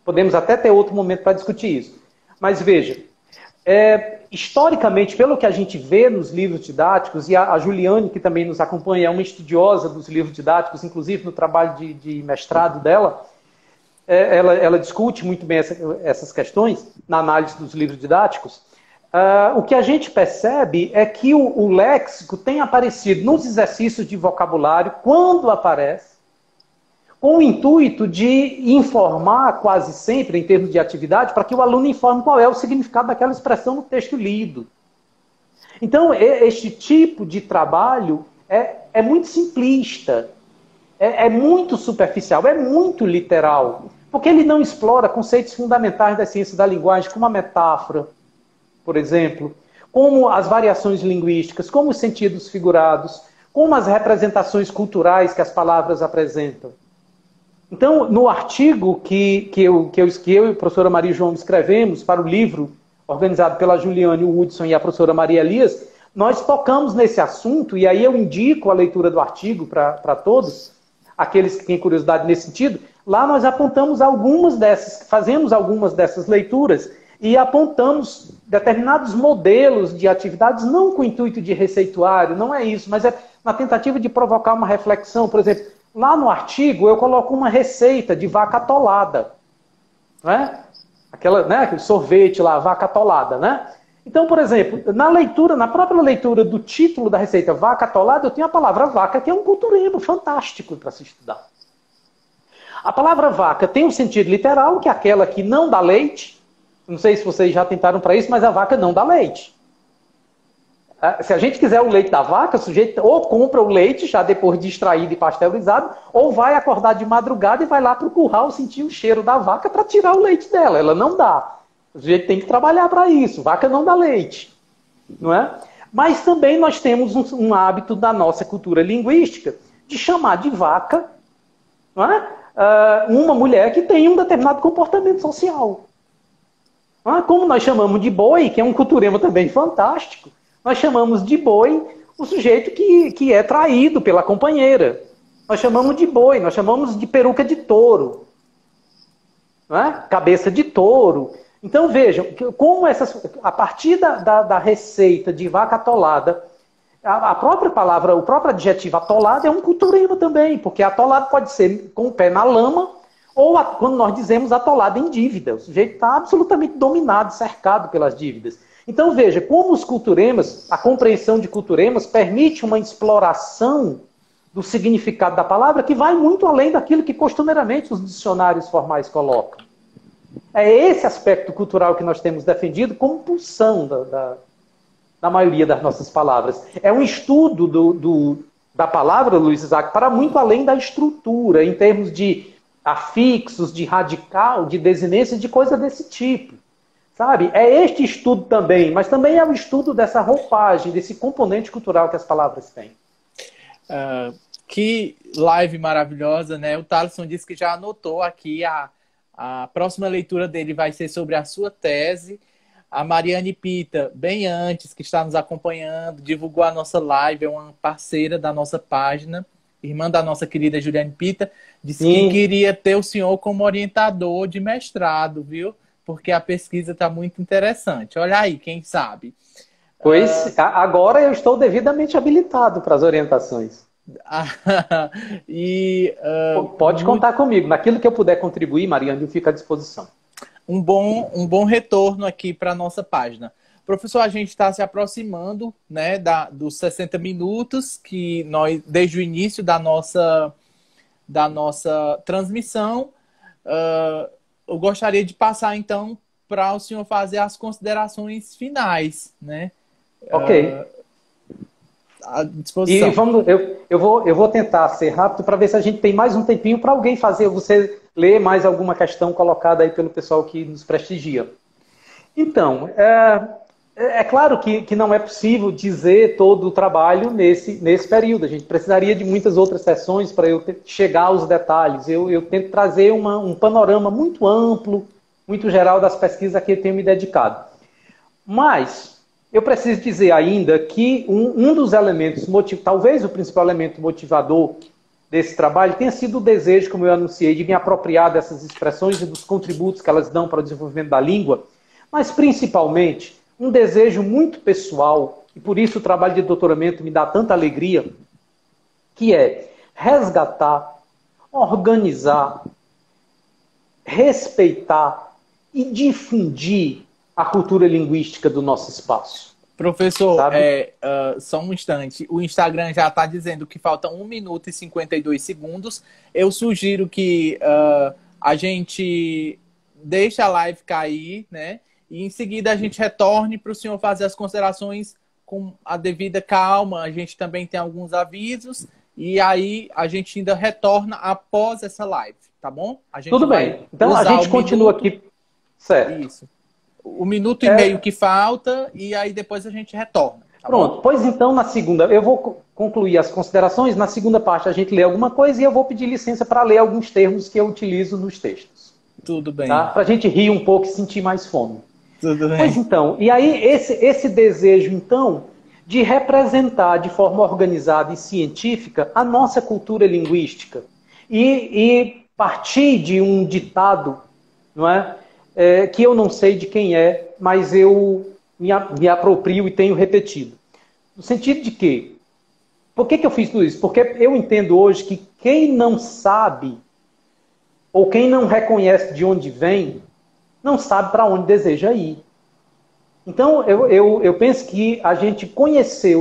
Podemos até ter outro momento para discutir isso. Mas veja, historicamente, pelo que a gente vê nos livros didáticos, e a Juliane, que também nos acompanha, é uma estudiosa dos livros didáticos, inclusive no trabalho de mestrado dela, ela discute muito bem essas questões na análise dos livros didáticos. O que a gente percebe é que o léxico tem aparecido nos exercícios de vocabulário, quando aparece, com o intuito de informar quase sempre, em termos de atividade, para que o aluno informe qual é o significado daquela expressão no texto lido. Então, este tipo de trabalho é muito simplista, é muito superficial, é muito literal, porque ele não explora conceitos fundamentais da ciência da linguagem, como a metáfora, por exemplo, como as variações linguísticas, como os sentidos figurados, como as representações culturais que as palavras apresentam. Então, no artigo que eu e a professora Maria João escrevemos para o livro organizado pela Juliane Hudson e a professora Maria Elias, nós tocamos nesse assunto, e aí eu indico a leitura do artigo para todos, aqueles que têm curiosidade nesse sentido. Lá nós apontamos fazemos algumas dessas leituras e apontamos determinados modelos de atividades, não com o intuito de receituário, não é isso, mas é na tentativa de provocar uma reflexão. Por exemplo, lá no artigo eu coloco uma receita de vaca atolada, né? Aquele sorvete lá, vaca atolada, né? Então, por exemplo, na própria leitura do título da receita vaca atolada, eu tenho a palavra vaca, que é um culturema fantástico para se estudar. A palavra vaca tem um sentido literal, que é aquela que não dá leite. Não sei se vocês já tentaram para isso, mas a vaca não dá leite. Se a gente quiser o leite da vaca, o sujeito ou compra o leite, já depois de extraído e pasteurizado, ou vai acordar de madrugada e vai lá para o curral sentir o cheiro da vaca para tirar o leite dela. Ela não dá. O sujeito tem que trabalhar para isso. Vaca não dá leite. Não é? Mas também nós temos um hábito da nossa cultura linguística de chamar de vaca, não é? Uma mulher que tem um determinado comportamento social. Não é? Como nós chamamos de boi, que é um culturema também fantástico, nós chamamos de boi o sujeito que é traído pela companheira. Nós chamamos de boi, nós chamamos de peruca de touro. Não é? Cabeça de touro. Então vejam, como a partir da receita de vaca atolada, a própria palavra, o próprio adjetivo atolado é um culturema também, porque atolado pode ser com o pé na lama, ou quando nós dizemos atolado em dívida. O sujeito está absolutamente dominado, cercado pelas dívidas. Então veja, como os culturemas, a compreensão de culturemas permite uma exploração do significado da palavra que vai muito além daquilo que costumeiramente os dicionários formais colocam. É esse aspecto cultural que nós temos defendido como pulsão da maioria das nossas palavras. É um estudo da palavra, Luiz Isaac, para muito além da estrutura, em termos de afixos, de radical, de desinência, de coisa desse tipo. Sabe? É este estudo também, mas também é o estudo dessa roupagem, desse componente cultural que as palavras têm. Que live maravilhosa, né? O Thaleson disse que já anotou aqui a próxima leitura dele vai ser sobre a sua tese. A Mariane Pita, bem antes, que está nos acompanhando, divulgou a nossa live, é uma parceira da nossa página, irmã da nossa querida Juliane Pita, disse que queria ter o senhor como orientador de mestrado, viu? Porque a pesquisa está muito interessante. Olha aí, quem sabe. Pois agora eu estou devidamente habilitado para as orientações. Pode contar comigo. Naquilo que eu puder contribuir, Mariane, eu fico à disposição. Um bom retorno aqui para a nossa página. Professor, a gente está se aproximando, né, dos 60 minutos, que nós, desde o início da nossa transmissão, eu gostaria de passar, então, para o senhor fazer as considerações finais, né? Ok. À disposição. E eu vou tentar ser rápido para ver se a gente tem mais um tempinho para alguém fazer, você ler mais alguma questão colocada aí pelo pessoal que nos prestigia. Então, é claro que não é possível dizer todo o trabalho nesse período. A gente precisaria de muitas outras sessões para eu chegar aos detalhes. Eu tento trazer um panorama muito amplo, muito geral das pesquisas a que eu tenho me dedicado. Mas eu preciso dizer ainda que um dos elementos, talvez o principal elemento motivador desse trabalho tenha sido o desejo, como eu anunciei, de me apropriar dessas expressões e dos contributos que elas dão para o desenvolvimento da língua, mas principalmente um desejo muito pessoal, e por isso o trabalho de doutoramento me dá tanta alegria, que é resgatar, organizar, respeitar e difundir a cultura linguística do nosso espaço. Professor, só um instante. O Instagram já está dizendo que falta 1 minuto e 52 segundos. Eu sugiro que a gente deixe a live cair, né? E em seguida a gente retorne para o senhor fazer as considerações com a devida calma. A gente também tem alguns avisos. E aí a gente ainda retorna após essa live, tá bom? Tudo bem. Então a gente continua aqui. Certo. Isso. O minuto e meio que falta, e aí depois a gente retorna. Tá Pronto, bom? Pois então, na segunda, eu vou concluir as considerações, na segunda parte a gente lê alguma coisa e eu vou pedir licença para ler alguns termos que eu utilizo nos textos. Tudo bem. Tá? Para a gente rir um pouco e sentir mais fome. Tudo bem. Pois então, e aí esse desejo, então, de representar de forma organizada e científica a nossa cultura linguística e partir de um ditado, não é? Que eu não sei de quem é, mas eu me aproprio e tenho repetido. No sentido de que, por que eu fiz tudo isso? Porque eu entendo hoje que quem não sabe, ou quem não reconhece de onde vem, não sabe para onde deseja ir. Então, eu penso que a gente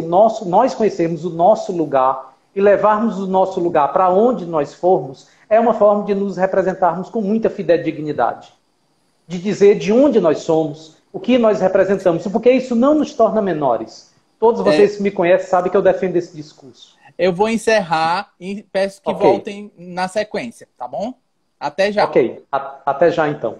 nós conhecermos o nosso lugar e levarmos o nosso lugar para onde nós formos, é uma forma de nos representarmos com muita fidedignidade. De dizer de onde nós somos, o que nós representamos, porque isso não nos torna menores. Todos vocês que me conhecem sabem que eu defendo esse discurso. Eu vou encerrar e peço que voltem na sequência, tá bom? Até já. Ok, até já então.